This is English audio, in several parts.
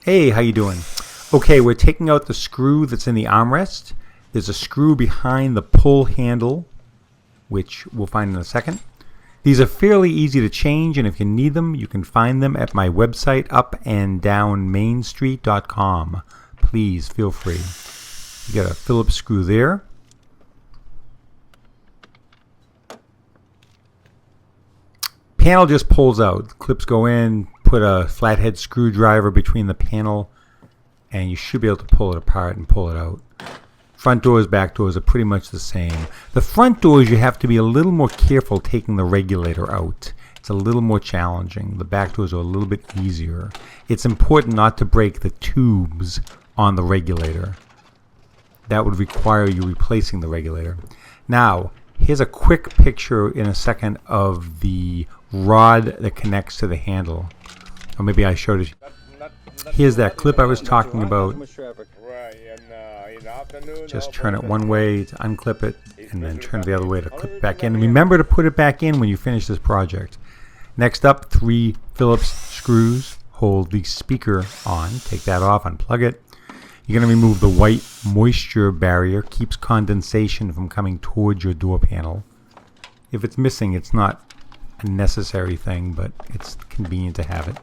Hey, how you doing? Okay, we're taking out the screw that's in the armrest. There's a screw behind the pull handle, which we'll find in a second. These are fairly easy to change, and if you need them, you can find them at my website, upanddownmainstreet.com. Please feel free. You got a Phillips screw there. Panel just pulls out. Clips go in, put a flathead screwdriver between the panel, and you should be able to pull it apart and pull it out. Front doors, back doors are pretty much the same. The front doors, you have to be a little more careful taking the regulator out. It's a little more challenging. The back doors are a little bit easier. It's important not to break the tubes on the regulator. That would require you replacing the regulator. Now, here's a quick picture in a second of the rod that connects to the handle. Or maybe I showed it. Here's that clip I was talking about. Just turn it one way to unclip it, and then turn it the other way to clip it back in. And remember to put it back in when you finish this project. Next up, 3 Phillips screws hold the speaker on. Take that off, unplug it. You're going to remove the white moisture barrier. Keeps condensation from coming towards your door panel. If it's missing, it's not a necessary thing, but it's convenient to have it.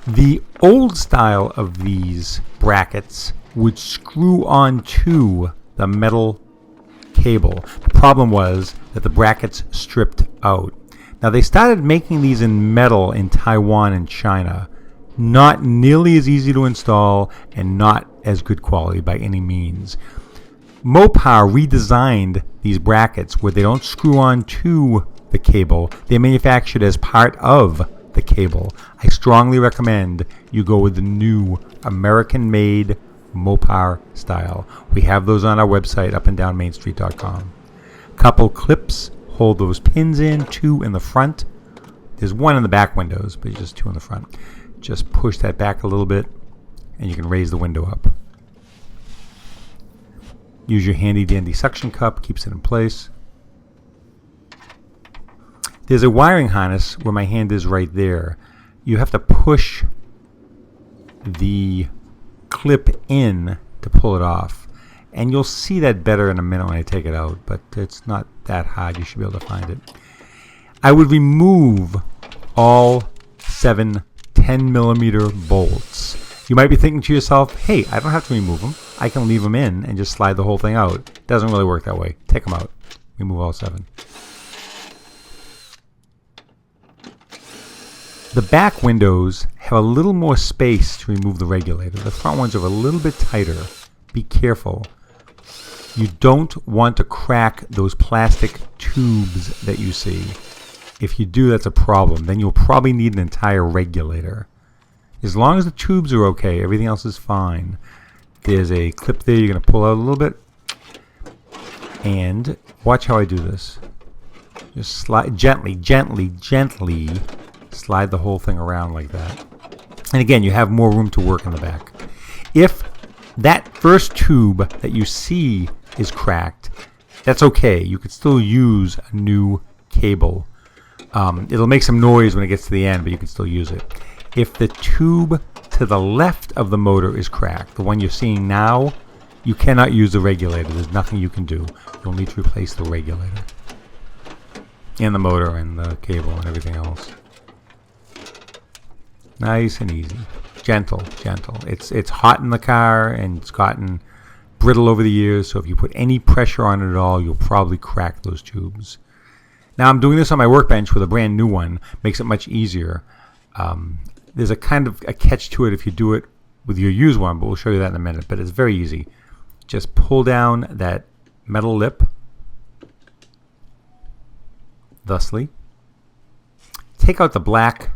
The old style of these brackets would screw onto the metal cable. The problem was that the brackets stripped out. Now they started making these in metal in Taiwan and China. Not nearly as easy to install and not as good quality by any means. Mopar redesigned these brackets where they don't screw onto the cable. They're manufactured as part of the cable. I strongly recommend you go with the new American-made Mopar style. We have those on our website, upanddownmainstreet.com. Couple clips hold those pins in, 2 in the front. There's 1 in the back windows, but just 2 in the front. Just push that back a little bit, and you can raise the window up. Use your handy-dandy suction cup, keeps it in place. There's a wiring harness where my hand is right there. You have to push the clip in to pull it off. And you'll see that better in a minute when I take it out, but it's not that hard. You should be able to find it. I would remove all 7 10mm bolts. You might be thinking to yourself, hey, I don't have to remove them. I can leave them in and just slide the whole thing out. Doesn't really work that way. Take them out. Remove all 7. The back windows have a little more space to remove the regulator. The front ones are a little bit tighter. Be careful. You don't want to crack those plastic tubes that you see. If you do, that's a problem. Then you'll probably need an entire regulator. As long as the tubes are okay, everything else is fine. There's a clip there you're going to pull out a little bit. And watch how I do this. Just slide gently slide the whole thing around like that. And again, you have more room to work in the back. If that first tube that you see is cracked, that's okay. You could still use a new cable. It'll make some noise when it gets to the end, but you can still use it. If the tube to the left of the motor is cracked, the one you're seeing now, you cannot use the regulator. There's nothing you can do. You'll need to replace the regulator. And the motor and the cable and everything else. Nice and easy. Gentle. It's hot in the car and it's gotten brittle over the years, so if you put any pressure on it at all, you'll probably crack those tubes. Now I'm doing this on my workbench with a brand new one. Makes it much easier. There's a kind of a catch to it if you do it with your used one, but we'll show you that in a minute. But it's very easy. Just pull down that metal lip, thusly. Take out the black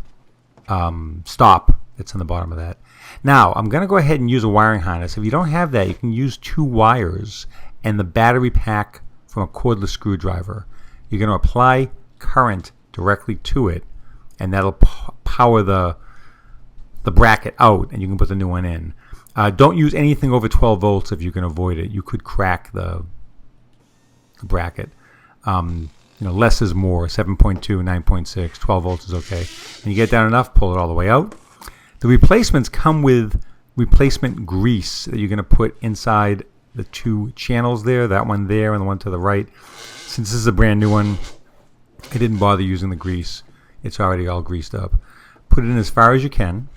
stop that's on the bottom of that. Now I'm going to go ahead and use a wiring harness. If you don't have that, you can use 2 wires and the battery pack from a cordless screwdriver. You're going to apply current directly to it, and that'll power the bracket out, and you can put the new one in. Don't use anything over 12 volts if you can avoid it. You could crack the bracket. Less is more. 7.2, 9.6, 12 volts is okay. And you get down enough, pull it all the way out. The replacements come with replacement grease that you're going to put inside the two channels there, that one there and the one to the right. Since this is a brand new one, I didn't bother using the grease. It's already all greased up. Put it in as far as you can.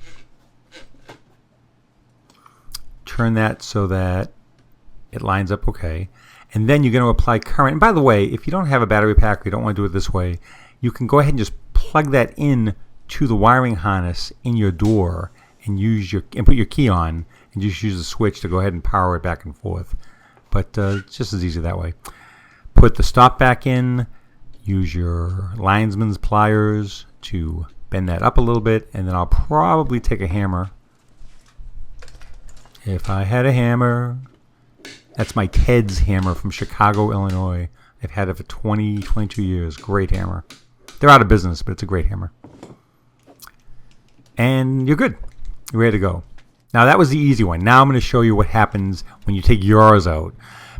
Turn that so that it lines up okay. And then you're going to apply current. And by the way, if you don't have a battery pack or you don't want to do it this way, you can go ahead and just plug that in to the wiring harness in your door and put your key on and just use the switch to go ahead and power it back and forth. But it's just as easy that way. Put the stop back in. Use your linesman's pliers to bend that up a little bit, and then I'll probably take a hammer. If I had a hammer. That's my Ted's hammer from Chicago, Illinois. I've had it for 22 years. Great hammer. They're out of business, but it's a great hammer. And you're good. You're ready to go. Now that was the easy one. Now I'm going to show you what happens when you take yours out,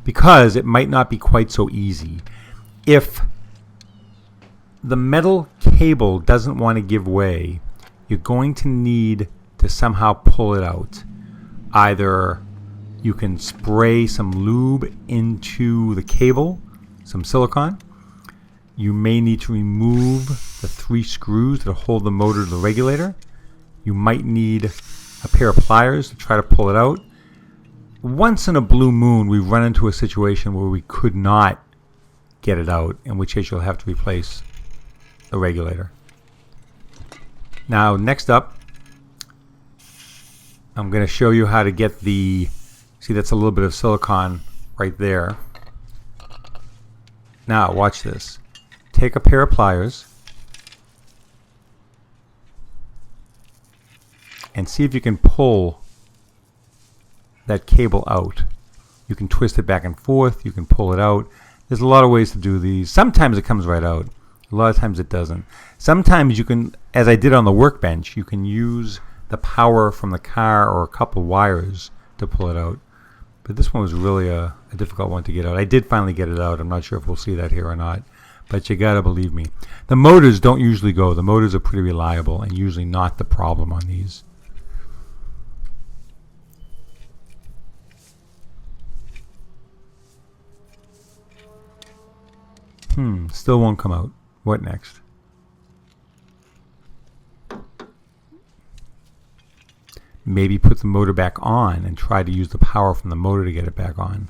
because it might not be quite so easy. If the metal cable doesn't want to give way, you're going to need to somehow pull it out. Either you can spray some lube into the cable, some silicone. You may need to remove the 3 screws that hold the motor to the regulator. You might need a pair of pliers to try to pull it out. Once in a blue moon, we run into a situation where we could not get it out, in which case you'll have to replace the regulator. Now, next up, I'm going to show you how to get the, see, that's a little bit of silicone right there. Now, watch this. Take a pair of pliers and see if you can pull that cable out. You can twist it back and forth. You can pull it out. There's a lot of ways to do these. Sometimes it comes right out. A lot of times it doesn't. Sometimes you can, as I did on the workbench, you can use the power from the car or a couple wires to pull it out. But this one was really a difficult one to get out. I did finally get it out. I'm not sure if we'll see that here or not. But you gotta believe me. The motors don't usually go. The motors are pretty reliable and usually not the problem on these. Still won't come out. What next? Maybe put the motor back on and try to use the power from the motor to get it back on.